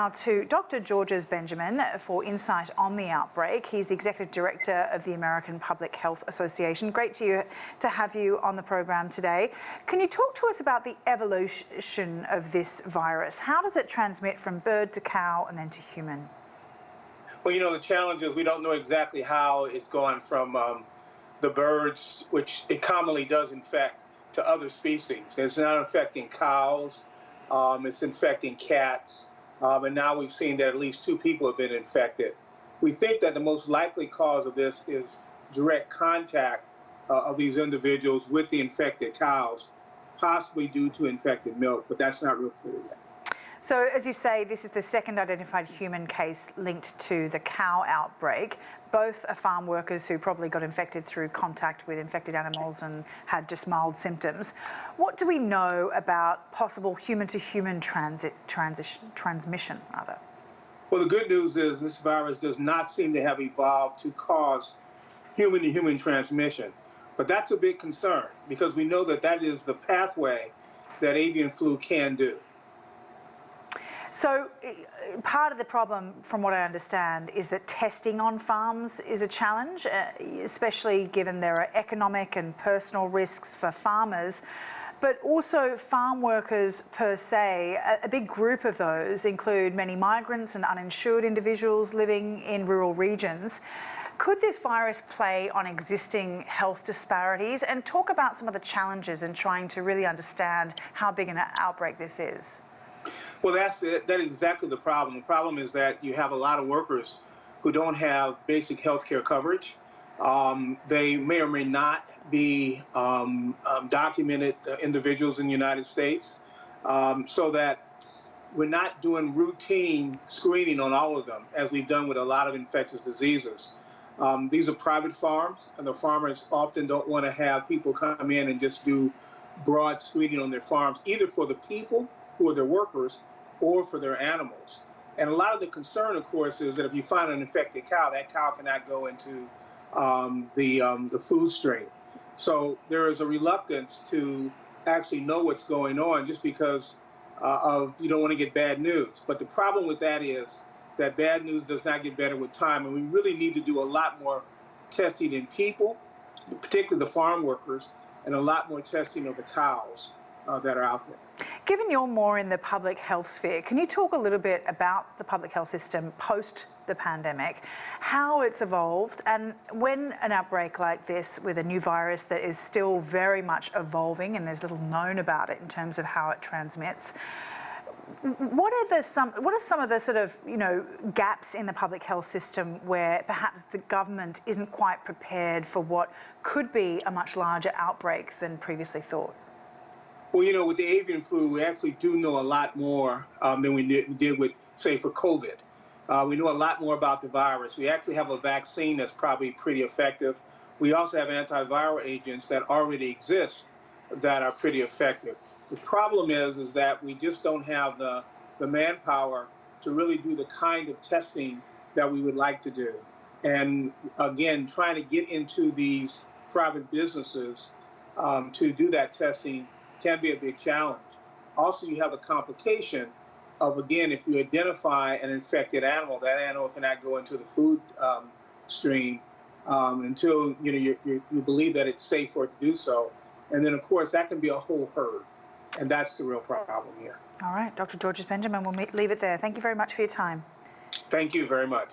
now to Dr. Georges Benjamin for insight on the outbreak. He's the Executive Director of the American Public Health Association. Great to have you on the program today. Can you talk to us about the evolution of this virus? How does it transmit from bird to cow and then to human? Well, you know, the challenge is we don't know exactly how it's gone from the birds, which it commonly does infect, to other species. It's not infecting cows, it's infecting cats, and now we've seen that at least 2 people have been infected. We think that the most likely cause of this is direct contact of these individuals with the infected cows, possibly due to infected milk, but that's not real clear yet. So, as you say, this is the second identified human case linked to the cow outbreak. Both are farm workers who probably got infected through contact with infected animals and had just mild symptoms. What do we know about possible human-to-human transmission? Well, the good news is this virus does not seem to have evolved to cause human-to-human transmission. But that's a big concern because we know that that is the pathway that avian flu can do. So part of the problem, from what I understand, is that testing on farms is a challenge, especially given there are economic and personal risks for farmers, but also farm workers per se. A big group of those include many migrants and uninsured individuals living in rural regions. Could this virus play on existing health disparities? And talk about some of the challenges in trying to really understand how big an outbreak this is. Well, that is exactly the problem. The problem is that you have a lot of workers who don't have basic health care coverage. They may or may not be documented individuals in the United States, so that we're not doing routine screening on all of them, as we've done with a lot of infectious diseases. These are private farms, and the farmers often don't want to have people come in and just do broad screening on their farms, either for the people who are their workers or for their animals. And a lot of the concern, of course, is that if you find an infected cow, that cow cannot go into the food stream. So there is a reluctance to actually know what's going on just because you don't want to get bad news. But the problem with that is that bad news does not get better with time, and we really need to do a lot more testing in people, particularly the farm workers, and a lot more testing of the cows that are out there. Given you're more in the public health sphere, can you talk a little bit about the public health system post the pandemic, how it's evolved, and when an outbreak like this with a new virus that is still very much evolving and there's little known about it in terms of how it transmits, what are some of the sort of, gaps in the public health system where perhaps the government isn't quite prepared for what could be a much larger outbreak than previously thought? Well, with the avian flu, we actually do know a lot more than we did with, say, for COVID. We know a lot more about the virus. We actually have a vaccine that's probably pretty effective. We also have antiviral agents that already exist that are pretty effective. The problem is that we just don't have the manpower to really do the kind of testing that we would like to do. And again, trying to get into these private businesses to do that testing can be a big challenge. Also, you have a complication of, again, if you identify an infected animal, that animal cannot go into the food stream until you believe that it's safe for it to do so. And then, of course, that can be a whole herd. And that's the real problem here. All right, Dr. Georges Benjamin, we'll leave it there. Thank you very much for your time. Thank you very much.